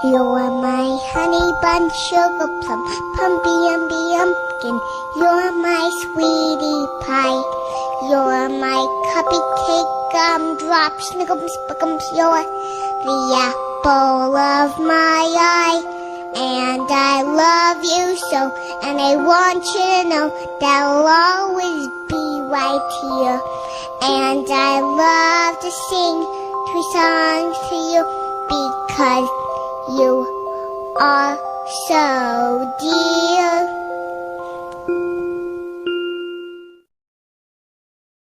You're my honey bun, sugar plum, pumpy umby umpkin. You're my sweetie pie. You're my cupcake gumdrop, snickums, spickums. You're the apple of my eye. And I love you so, and I want you to know that I'll always be right here. And I love to sing 3 songs to you because you are so dear.